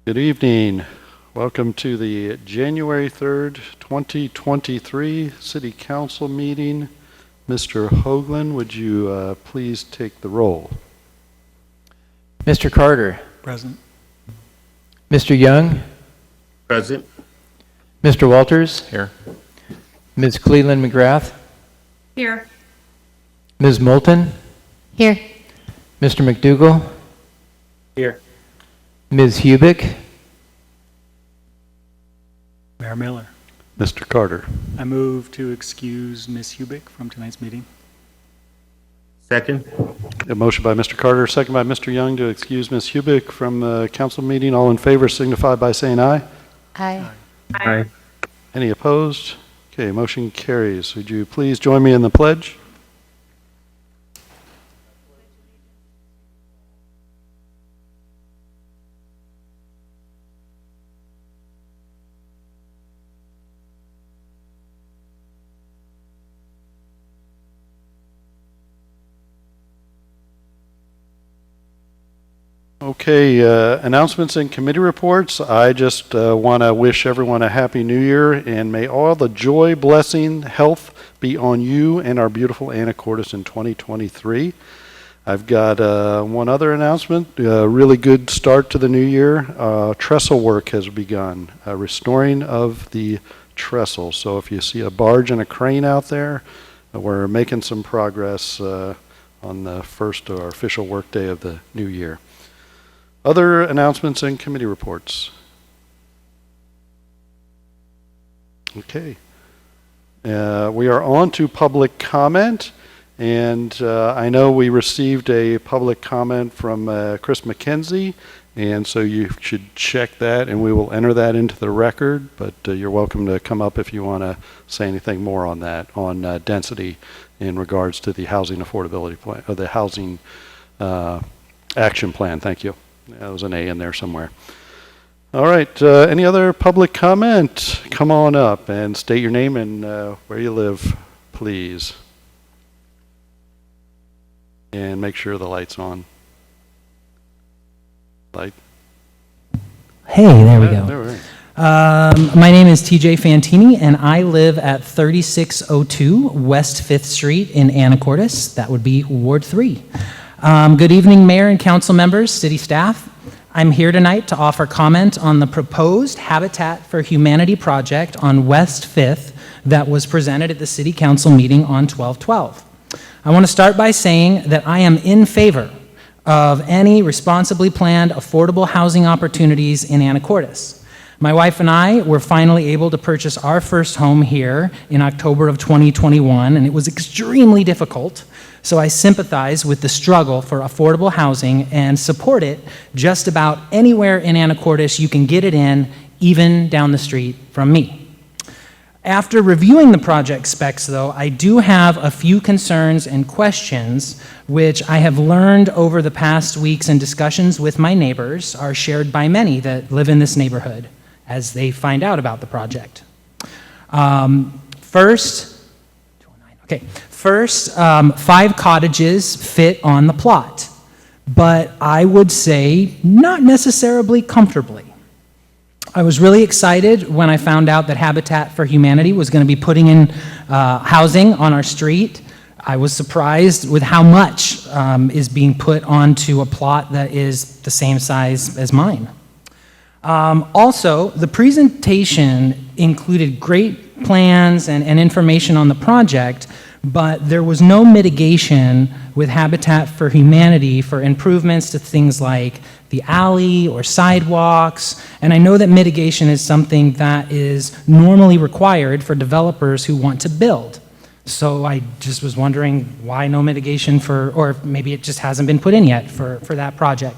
Good evening. Welcome to the January 3rd, 2023 City Council meeting. Mr. Hoagland, would you please take the roll? Mr. Carter. Present. Mr. Young. Present. Mr. Walters. Here. Ms. Cleland McGrath. Here. Ms. Moulton. Here. Mr. McDougall. Here. Ms. Hubick. Mayor Miller. Mr. Carter. I move to excuse Ms. Hubick from tonight's meeting. Second. A motion by Mr. Carter, second by Mr. Young to excuse Ms. Hubick from the council meeting. All in favor signify by saying aye. Aye. Aye. Any opposed? Okay, motion carries. Would you please join me in the pledge? Okay, announcements and committee reports. I just want to wish everyone a happy new year, and may all the joy, blessing, health be on you and our beautiful Anacortes in 2023. I've got one other announcement, a really good start to the new year. Trestle work has begun, restoring of the trestle. So if you see a barge and a crane out there, we're making some progress on the first or official work day of the new year. Other announcements and committee reports. Okay. We are on to public comment, and I know we received a public comment from Chris McKenzie, and so you should check that, and we will enter that into the record, but you're welcome to come up if you want to say anything more on that, on density in regards to the housing affordability plan, or the housing action plan. Thank you. There was an A in there somewhere. All right, any other public comment? Come on up and state your name and where you live, please. And make sure the light's on. Light. Hey, there we go. There we are. My name is TJ Fantini, and I live at 3602 West 5th Street in Anacortes. That would be Ward 3. Good evening, Mayor and council members, city staff. I'm here tonight to offer comment on the proposed Habitat for Humanity project on West 5th that was presented at the city council meeting on 12/12. I want to start by saying that I am in favor of any responsibly planned affordable housing opportunities in Anacortes. My wife and I were finally able to purchase our first home here in October of 2021, and it was extremely difficult. So I sympathize with the struggle for affordable housing and support it just about anywhere in Anacortes you can get it in, even down the street from me. After reviewing the project specs, though, I do have a few concerns and questions which I have learned over the past weeks in discussions with my neighbors are shared by many that live in this neighborhood as they find out about the project. First, 5 cottages fit on the plot, but I would say not necessarily comfortably. I was really excited when I found out that Habitat for Humanity was going to be putting in housing on our street. I was surprised with how much is being put onto a plot that is the same size as mine. Also, the presentation included great plans and information on the project, but there was no mitigation with Habitat for Humanity for improvements to things like the alley or sidewalks, and I know that mitigation is something that is normally required for developers who want to build. So I just was wondering why no mitigation for, or maybe it just hasn't been put in yet for that project.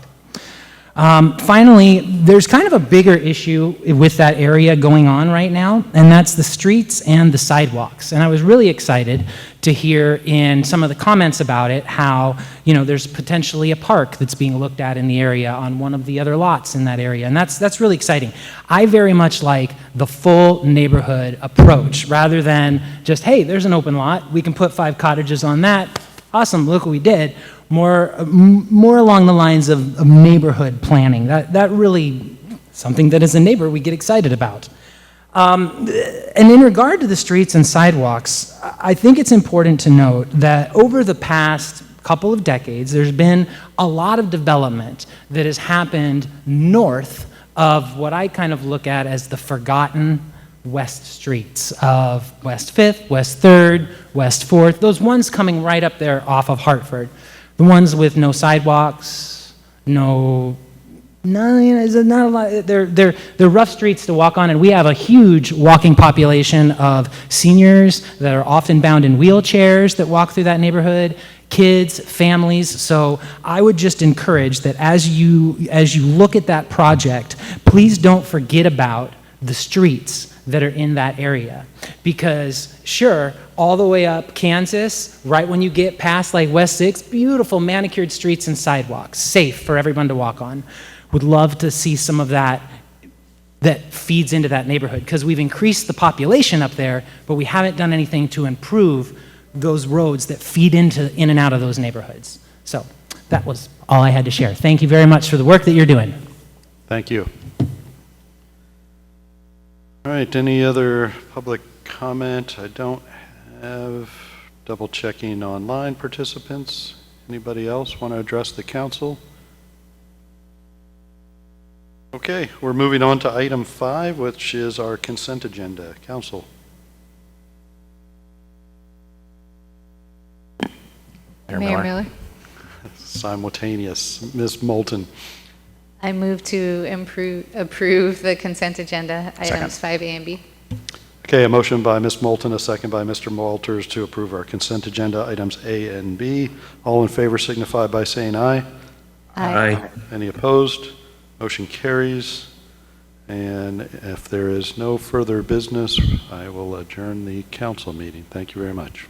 Finally, there's kind of a bigger issue with that area going on right now, and that's the streets and the sidewalks. And I was really excited to hear in some of the comments about it how, you know, there's potentially a park that's being looked at in the area on one of the other lots in that area, and that's really exciting. I very much like the full neighborhood approach rather than just, hey, there's an open lot, we can put 5 cottages on that, awesome, look what we did. More along the lines of neighborhood planning. That really something that as a neighbor we get excited about. And in regard to the streets and sidewalks, I think it's important to note that over the past couple of decades, there's been a lot of development that has happened north of what I kind of look at as the forgotten west streets of West 5th, West 3rd, West 4th, those ones coming right up there off of Hartford. The ones with no sidewalks, no, you know, there's not a lot, they're rough streets to walk on, and we have a huge walking population of seniors that are often bound in wheelchairs that walk through that neighborhood, kids, families. So I would just encourage that as you look at that project, please don't forget about the streets that are in that area. Because sure, all the way up Kansas, right when you get past like West 6, beautiful manicured streets and sidewalks, safe for everyone to walk on. Would love to see some of that feeds into that neighborhood, because we've increased the population up there, but we haven't done anything to improve those roads that feed in and out of those neighborhoods. So that was all I had to share. Thank you very much for the work that you're doing. Thank you. All right, any other public comment? I don't have. Double checking online participants. Anybody else want to address the council? Okay, we're moving on to item 5, which is our consent agenda. Council. Mayor Miller. Simultaneous. Ms. Moulton. I move to approve the consent agenda, items 5A and B. Okay, a motion by Ms. Moulton, a second by Mr. Walters to approve our consent agenda, items A and B. All in favor signify by saying aye. Aye. Any opposed? Motion carries. And if there is no further business, I will adjourn the council meeting. Thank you very much.